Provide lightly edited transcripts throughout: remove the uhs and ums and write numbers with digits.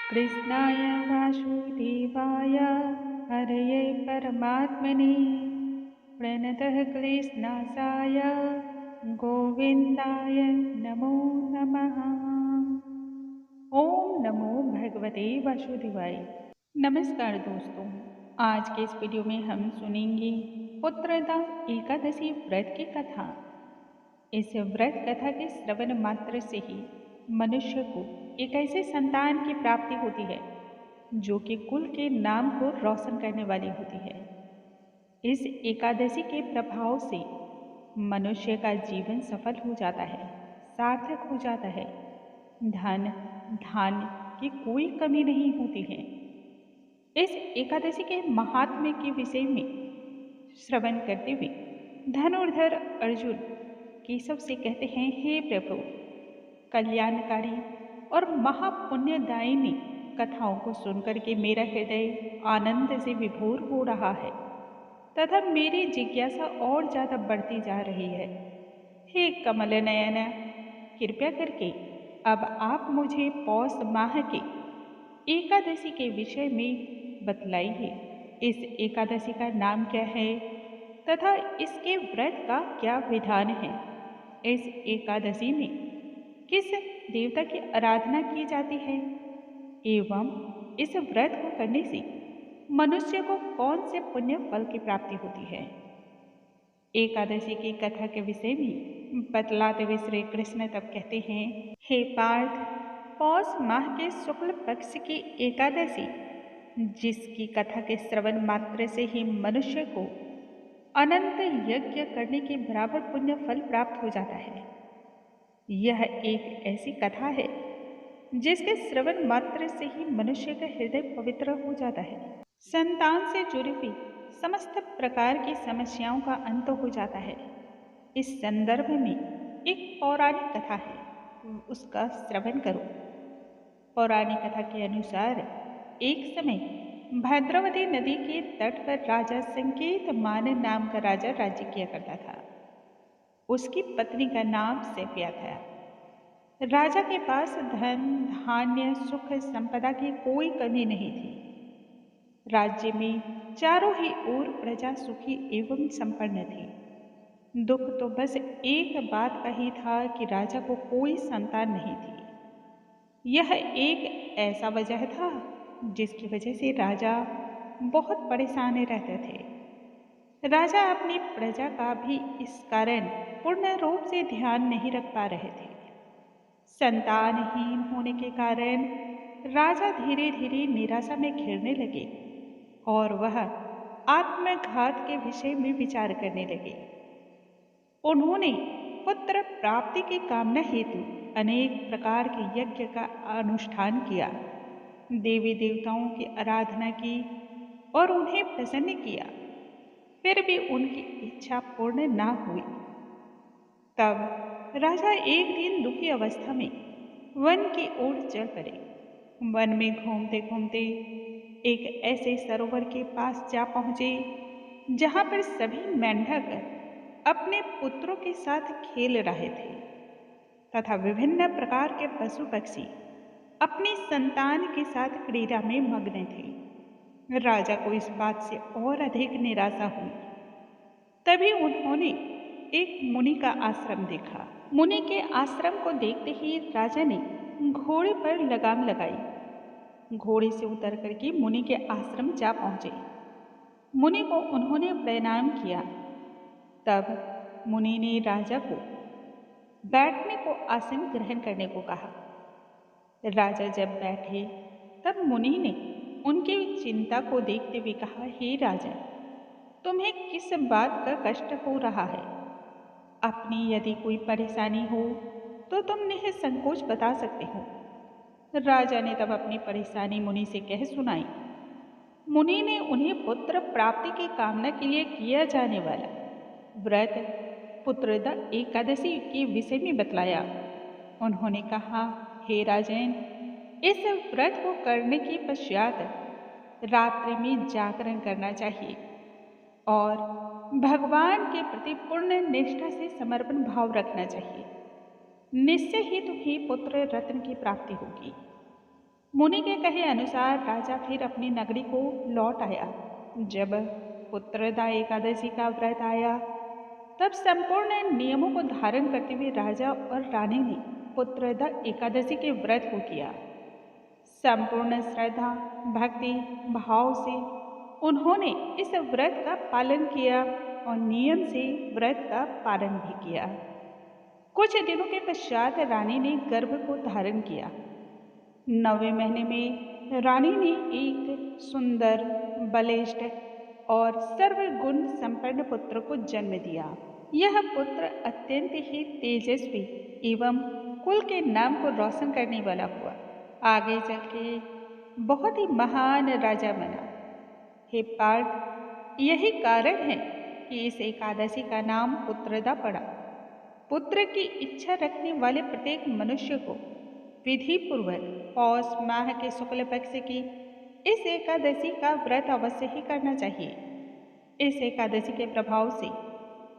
कृष्णाय वासुदेवाय हरये परमात्मने प्रणतः क्लेशनाशाय गोविन्दाय नमो नमः। ओम नमो भगवते वासुदेवाय। नमस्कार दोस्तों, आज के इस वीडियो में हम सुनेंगे पुत्रदा एकादशी व्रत की कथा। इस व्रत कथा के श्रवण मात्र से ही मनुष्य को एक ऐसे संतान की प्राप्ति होती है जो कि कुल के नाम को रोशन करने वाली होती है। इस एकादशी के प्रभाव से मनुष्य का जीवन सफल हो जाता है, सार्थक हो जाता है। धन धान्य की कोई कमी नहीं होती है। इस एकादशी के महात्म्य के विषय में श्रवण करते हुए धनुर्धर अर्जुन केशव से कहते हैं, हे प्रभु, कल्याणकारी और महापुण्यदायिनी कथाओं को सुनकर के मेरा हृदय आनंद से विभोर हो रहा है तथा मेरी जिज्ञासा और ज्यादा बढ़ती जा रही है। हे कमल नयन, कृपया करके अब आप मुझे पौष माह के एकादशी के विषय में बतलाइए। इस एकादशी का नाम क्या है तथा इसके व्रत का क्या विधान है। इस एकादशी में किस देवता की आराधना की जाती है एवं इस व्रत को करने से मनुष्य को कौन से पुण्य फल की प्राप्ति होती है। एकादशी की कथा के विषय में बतलाते हुए श्री कृष्ण तब कहते हैं, हे पार्थ, पौष माह के शुक्ल पक्ष की एकादशी, जिसकी कथा के श्रवण मात्र से ही मनुष्य को अनंत यज्ञ करने के बराबर पुण्य फल प्राप्त हो जाता है। यह एक ऐसी कथा है जिसके श्रवण मात्र से ही मनुष्य का हृदय पवित्र हो जाता है। संतान से जुड़ी हुई समस्त प्रकार की समस्याओं का अंत हो जाता है। इस संदर्भ में एक पौराणिक कथा है, उसका श्रवण करो। पौराणिक कथा के अनुसार एक समय भद्रवती नदी के तट पर राजा संकेतमान नाम का राजा राज्य किया करता था। उसकी पत्नी का नाम सैफिया था। राजा के पास धन धान्य सुख संपदा की कोई कमी नहीं थी। राज्य में चारों ही ओर प्रजा सुखी एवं संपन्न थी। दुख तो बस एक बात का ही था कि राजा को कोई संतान नहीं थी। यह एक ऐसा वजह था जिसकी वजह से राजा बहुत परेशान रहते थे। राजा अपनी प्रजा का भी इस कारण पूर्ण रूप से ध्यान नहीं रख पा रहे थे। संतानहीन होने के कारण राजा धीरे धीरे निराशा में घिरने लगे और वह आत्मघात के विषय में विचार करने लगे। उन्होंने पुत्र प्राप्ति की कामना हेतु अनेक प्रकार के यज्ञ का अनुष्ठान किया, देवी देवताओं की आराधना की और उन्हें प्रसन्न किया। फिर भी उनकी इच्छा पूर्ण न हुई। तब राजा एक दिन दुखी अवस्था में वन की ओर चल पड़े। वन में घूमते घूमते एक ऐसे सरोवर के पास जा पहुंचे जहां पर सभी मेंढक अपने पुत्रों के साथ खेल रहे थे तथा विभिन्न प्रकार के पशु पक्षी अपनी संतान के साथ क्रीड़ा में मग्न थे। राजा को इस बात से और अधिक निराशा हुई। तभी उन्होंने एक मुनि का आश्रम देखा। मुनि के आश्रम को देखते ही राजा ने घोड़े पर लगाम लगाई। घोड़े से उतर करके मुनि के आश्रम जा पहुंचे। मुनि को उन्होंने प्रणाम किया। तब मुनि ने राजा को बैठने को आसन ग्रहण करने को कहा। राजा जब बैठे तब मुनि ने उनकी चिंता को देखते हुए कहा, हे राजा, तुम्हें किस बात का कष्ट हो रहा है? अपनी यदि कोई परेशानी हो तो तुम निसंकोच बता सकते हो। राजा ने तब अपनी परेशानी मुनि से कह सुनाई। मुनि ने उन्हें पुत्र प्राप्ति की कामना के लिए किया जाने वाला व्रत पुत्रदा एकादशी के विषय में बतलाया। उन्होंने कहा, हे राजन, इस व्रत को करने के पश्चात रात्रि में जागरण करना चाहिए और भगवान के प्रति पूर्ण निष्ठा से समर्पण भाव रखना चाहिए। निश्चय ही तुम्हें पुत्र रत्न की प्राप्ति होगी। मुनि के कहे अनुसार राजा फिर अपनी नगरी को लौट आया। जब पुत्रदा एकादशी का व्रत आया तब संपूर्ण नियमों को धारण करते हुए राजा और रानी ने पुत्रदा एकादशी के व्रत को किया। संपूर्ण श्रद्धा भक्ति भाव से उन्होंने इस व्रत का पालन किया और नियम से व्रत का पालन भी किया। कुछ दिनों के पश्चात रानी ने गर्भ को धारण किया। 9वें महीने में रानी ने एक सुंदर बलिष्ठ और सर्वगुण संपन्न पुत्र को जन्म दिया। यह पुत्र अत्यंत ही तेजस्वी एवं कुल के नाम को रोशन करने वाला हुआ। आगे चल के बहुत ही महान राजा बना। हे पार्थ, यही कारण है कि इस एकादशी का नाम पुत्रदा पड़ा। पुत्र की इच्छा रखने वाले प्रत्येक मनुष्य को विधि पूर्वक पौष माह के शुक्ल पक्ष की इस एकादशी का व्रत अवश्य ही करना चाहिए। इस एकादशी के प्रभाव से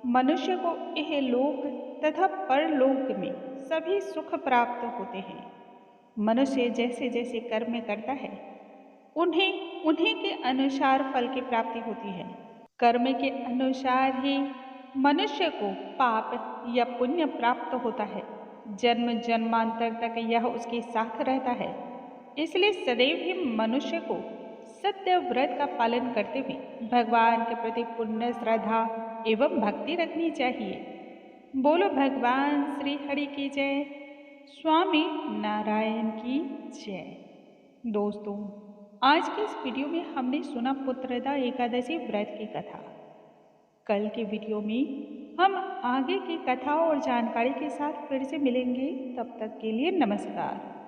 मनुष्य को इहलोक तथा परलोक में सभी सुख प्राप्त होते हैं। मनुष्य जैसे जैसे कर्म करता है उन्हीं के अनुसार फल की प्राप्ति होती है। कर्म के अनुसार ही मनुष्य को पाप या पुण्य प्राप्त होता है। जन्म जन्मांतर तक यह उसके साथ रहता है। इसलिए सदैव ही मनुष्य को सत्य व्रत का पालन करते हुए भगवान के प्रति पुण्य श्रद्धा एवं भक्ति रखनी चाहिए। बोलो भगवान श्री हरि की जय, स्वामी नारायण की जय। दोस्तों, आज के इस वीडियो में हमने सुना पुत्रदा एकादशी व्रत की कथा। कल के वीडियो में हम आगे की कथा और जानकारी के साथ फिर से मिलेंगे। तब तक के लिए नमस्कार।